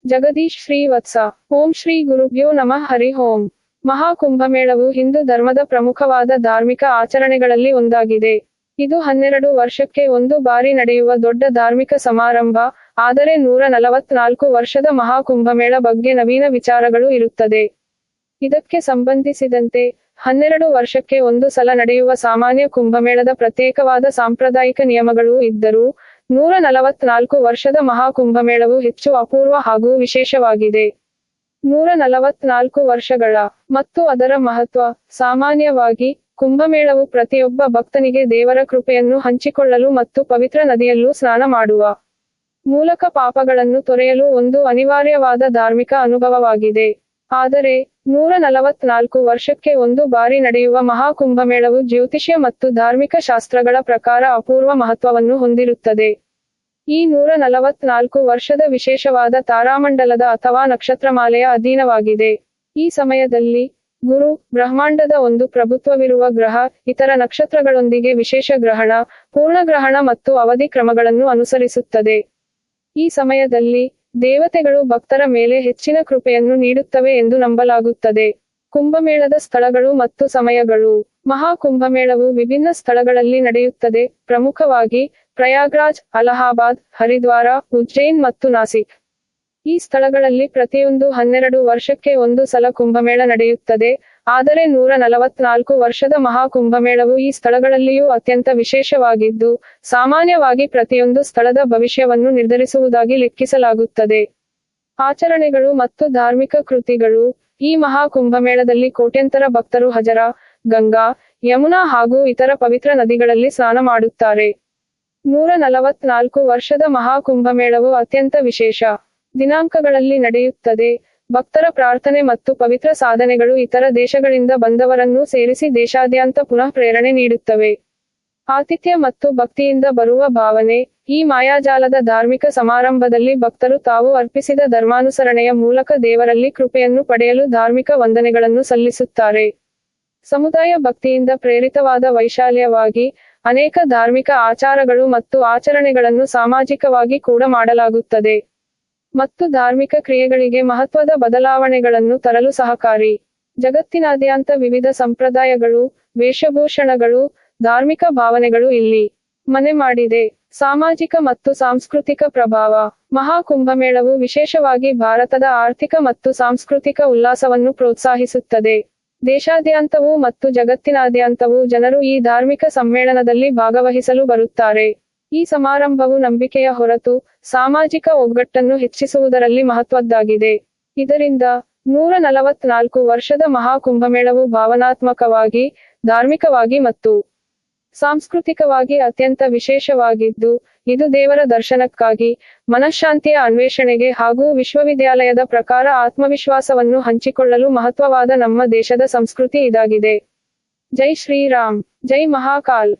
ಜಗದೀಶ್ ಶ್ರೀವತ್ಸ. ಓಂ ಶ್ರೀ ಗುರುಭ್ಯೋ ನಮಃ. ಹರಿ ಓಂ. ಮಹಾಕುಂಭಮೇಳವು ಹಿಂದೂ ಧರ್ಮದ ಪ್ರಮುಖವಾದ ಧಾರ್ಮಿಕ ಆಚರಣೆಗಳಲ್ಲಿ ಒಂದಾಗಿದೆ. ಇದು 12 ವರ್ಷಕ್ಕೆ ಒಂದು ಬಾರಿ ನಡೆಯುವ ದೊಡ್ಡ ಧಾರ್ಮಿಕ ಸಮಾರಂಭ. ಆದರೆ 144 ವರ್ಷದ ಮಹಾಕುಂಭಮೇಳ ಬಗ್ಗೆ ನವೀನ ವಿಚಾರಗಳು ಇರುತ್ತದೆ. ಇದಕ್ಕೆ ಸಂಬಂಧಿಸಿದಂತೆ 12 ವರ್ಷಕ್ಕೆ ಒಂದು ಸಲ ನಡೆಯುವ ಸಾಮಾನ್ಯ ಕುಂಭಮೇಳದ ಪ್ರತ್ಯೇಕವಾದ ಸಾಂಪ್ರದಾಯಿಕ ನಿಯಮಗಳೂ ಇದ್ದರೂ, 144 ವರ್ಷದ ಮಹಾಕುಂಭಮೇಳವು ಹೆಚ್ಚು ಅಪೂರ್ವ ಹಾಗೂ ವಿಶೇಷವಾಗಿದೆ. 144 ವರ್ಷಗಳ ಮತ್ತು ಅದರ ಮಹತ್ವ. ಸಾಮಾನ್ಯವಾಗಿ, ಕುಂಭಮೇಳವು ಪ್ರತಿಯೊಬ್ಬ ಭಕ್ತನಿಗೆ ದೇವರ ಕೃಪೆಯನ್ನು ಹಂಚಿಕೊಳ್ಳಲು ಮತ್ತು ಪವಿತ್ರ ನದಿಯಲ್ಲೂ ಸ್ನಾನ ಮಾಡುವ ಮೂಲಕ ಪಾಪಗಳನ್ನು ತೊರೆಯಲು ಒಂದು ಅನಿವಾರ್ಯವಾದ ಧಾರ್ಮಿಕ ಅನುಭವವಾಗಿದೆ. ಆದರೆ, 144 ವರ್ಷಕ್ಕೆ ಒಂದು ಬಾರಿ ನಡೆಯುವ ಮಹಾಕುಂಭಮೇಳವು ಜ್ಯೋತಿಷ್ಯ ಮತ್ತು ಧಾರ್ಮಿಕ ಶಾಸ್ತ್ರಗಳ ಪ್ರಕಾರ ಅಪೂರ್ವ ಮಹತ್ವವನ್ನು ಹೊಂದಿರುತ್ತದೆ. ಈ 144 ವರ್ಷದ ವಿಶೇಷವಾದ ತಾರಾಮಂಡಲದ ಅಥವಾ ನಕ್ಷತ್ರಮಾಲೆಯ ಅಧೀನವಾಗಿದೆ. ಈ ಸಮಯದಲ್ಲಿ, ಗುರು, ಬ್ರಹ್ಮಾಂಡದ ಒಂದು ಪ್ರಭುತ್ವವಿರುವ ಗ್ರಹ, ಇತರ ನಕ್ಷತ್ರಗಳೊಂದಿಗೆ ವಿಶೇಷ ಗ್ರಹಣ, ಪೂರ್ಣಗ್ರಹಣ ಮತ್ತು ಅವಧಿ ಕ್ರಮಗಳನ್ನು ಅನುಸರಿಸುತ್ತದೆ. ಈ ಸಮಯದಲ್ಲಿ, ದೇವತೆಗಳು ಭಕ್ತರ ಮೇಲೆ ಹೆಚ್ಚಿನ ಕೃಪೆಯನ್ನು ನೀಡುತ್ತವೆ ಎಂದು ನಂಬಲಾಗುತ್ತದೆ. ಕುಂಭಮೇಳದ ಸ್ಥಳಗಳು ಮತ್ತು ಸಮಯಗಳು. ಮಹಾಕುಂಭಮೇಳವು ವಿಭಿನ್ನ ಸ್ಥಳಗಳಲ್ಲಿ ನಡೆಯುತ್ತದೆ, ಪ್ರಮುಖವಾಗಿ ಪ್ರಯಾಗ್ರಾಜ್, ಅಲಹಾಬಾದ್, ಹರಿದ್ವಾರ, ಉಜ್ಜೈನ್ ಮತ್ತು ನಾಸಿಕ್. ಈ ಸ್ಥಳಗಳಲ್ಲಿ ಪ್ರತಿಯೊಂದು 12 ವರ್ಷಕ್ಕೆ ಒಂದು ಸಲ ಕುಂಭಮೇಳ ನಡೆಯುತ್ತದೆ. ಆದರೆ 144 ವರ್ಷದ ಮಹಾಕುಂಭಮೇಳವು ಈ ಸ್ಥಳಗಳಲ್ಲಿಯೂ ಅತ್ಯಂತ ವಿಶೇಷವಾಗಿದ್ದು, ಸಾಮಾನ್ಯವಾಗಿ ಪ್ರತಿಯೊಂದು ಸ್ಥಳದ ಭವಿಷ್ಯವನ್ನು ನಿರ್ಧರಿಸುವುದಾಗಿ ಲೆಕ್ಕಿಸಲಾಗುತ್ತದೆ. ಆಚರಣೆಗಳು ಮತ್ತು ಧಾರ್ಮಿಕ ಕೃತಿಗಳು. ಈ ಮಹಾಕುಂಭಮೇಳದಲ್ಲಿ ಕೋಟ್ಯಂತರ ಭಕ್ತರು ಹಜರ, ಗಂಗಾ, ಯಮುನಾ ಹಾಗೂ ಇತರ ಪವಿತ್ರ ನದಿಗಳಲ್ಲಿ ಸ್ನಾನ ಮಾಡುತ್ತಾರೆ. 144 ವರ್ಷದ ಮಹಾಕುಂಭಮೇಳವು ಅತ್ಯಂತ ವಿಶೇಷ ದಿನಾಂಕಗಳಲ್ಲಿ ನಡೆಯುತ್ತದೆ. ಭಕ್ತರ ಪ್ರಾರ್ಥನೆ ಮತ್ತು ಪವಿತ್ರ ಸಾಧನೆಗಳು ಇತರ ದೇಶಗಳಿಂದ ಬಂದವರನ್ನೂ ಸೇರಿಸಿ ದೇಶಾದ್ಯಂತ ಪುನಃ ಪ್ರೇರಣೆ ನೀಡುತ್ತವೆ. ಆತಿಥ್ಯ ಮತ್ತು ಭಕ್ತಿಯಿಂದ ಬರುವ ಭಾವನೆ. ಈ ಮಾಯಾಜಾಲದ ಧಾರ್ಮಿಕ ಸಮಾರಂಭದಲ್ಲಿ ಭಕ್ತರು ತಾವು ಅರ್ಪಿಸಿದ ಧರ್ಮಾನುಸರಣೆಯ ಮೂಲಕ ದೇವರಲ್ಲಿ ಕೃಪೆಯನ್ನು ಪಡೆಯಲು ಧಾರ್ಮಿಕ ವಂದನೆಗಳನ್ನು ಸಲ್ಲಿಸುತ್ತಾರೆ. ಸಮುದಾಯ ಭಕ್ತಿಯಿಂದ ಪ್ರೇರಿತವಾದ ವೈಶಾಲ್ಯವಾಗಿ, ಅನೇಕ ಧಾರ್ಮಿಕ ಆಚಾರಗಳು ಮತ್ತು ಆಚರಣೆಗಳನ್ನು ಸಾಮಾಜಿಕವಾಗಿ ಕೂಡ ಮಾಡಲಾಗುತ್ತದೆ ಮತ್ತು ಧಾರ್ಮಿಕ ಕ್ರಿಯೆಗಳಿಗೆ ಮಹತ್ವದ ಬದಲಾವಣೆಗಳನ್ನು ತರಲು ಸಹಕಾರಿ. ಜಗತ್ತಿನಾದ್ಯಂತ ವಿವಿಧ ಸಂಪ್ರದಾಯಗಳು, ವೇಷಭೂಷಣಗಳು, ಧಾರ್ಮಿಕ ಭಾವನೆಗಳು ಇಲ್ಲಿ ಮನೆ ಮಾಡಿದೆ. ಸಾಮಾಜಿಕ ಮತ್ತು ಸಾಂಸ್ಕೃತಿಕ ಪ್ರಭಾವ. ಮಹಾಕುಂಭಮೇಳವು ವಿಶೇಷವಾಗಿ ಭಾರತದ ಆರ್ಥಿಕ ಮತ್ತು ಸಾಂಸ್ಕೃತಿಕ ಉಲ್ಲಾಸವನ್ನು ಪ್ರೋತ್ಸಾಹಿಸುತ್ತದೆ. ದೇಶಾದ್ಯಂತವೂ ಮತ್ತು ಜಗತ್ತಿನಾದ್ಯಂತವೂ ಜನರು ಈ ಧಾರ್ಮಿಕ ಸಮ್ಮೇಳನದಲ್ಲಿ ಭಾಗವಹಿಸಲು ಬರುತ್ತಾರೆ. ಈ ಸಮಾರಂಭವು ನಂಬಿಕೆಯ ಹೊರತು, ಸಾಮಾಜಿಕ ಒಗ್ಗಟ್ಟನ್ನು ಹೆಚ್ಚಿಸುವುದರಲ್ಲಿ ಮಹತ್ವದ್ದಾಗಿದೆ. ಇದರಿಂದ, 144 ವರ್ಷದ ಮಹಾಕುಂಭಮೇಳವು ಭಾವನಾತ್ಮಕವಾಗಿ, ಧಾರ್ಮಿಕವಾಗಿ ಮತ್ತು ಸಾಂಸ್ಕೃತಿಕವಾಗಿ ಅತ್ಯಂತ ವಿಶೇಷವಾಗಿದ್ದು, ಇದು ದೇವರ ದರ್ಶನಕ್ಕಾಗಿ, ಮನಃಶಾಂತಿಯ ಅನ್ವೇಷಣೆಗೆ ಹಾಗೂ ವಿಶ್ವವಿದ್ಯಾಲಯದ ಪ್ರಕಾರ ಆತ್ಮವಿಶ್ವಾಸವನ್ನು ಹಂಚಿಕೊಳ್ಳಲು ಮಹತ್ವವಾದ ನಮ್ಮ ದೇಶದ ಸಂಸ್ಕೃತಿ ಇದಾಗಿದೆ. ಜೈ ಶ್ರೀರಾಮ್. ಜೈ ಮಹಾಕಾಲ್.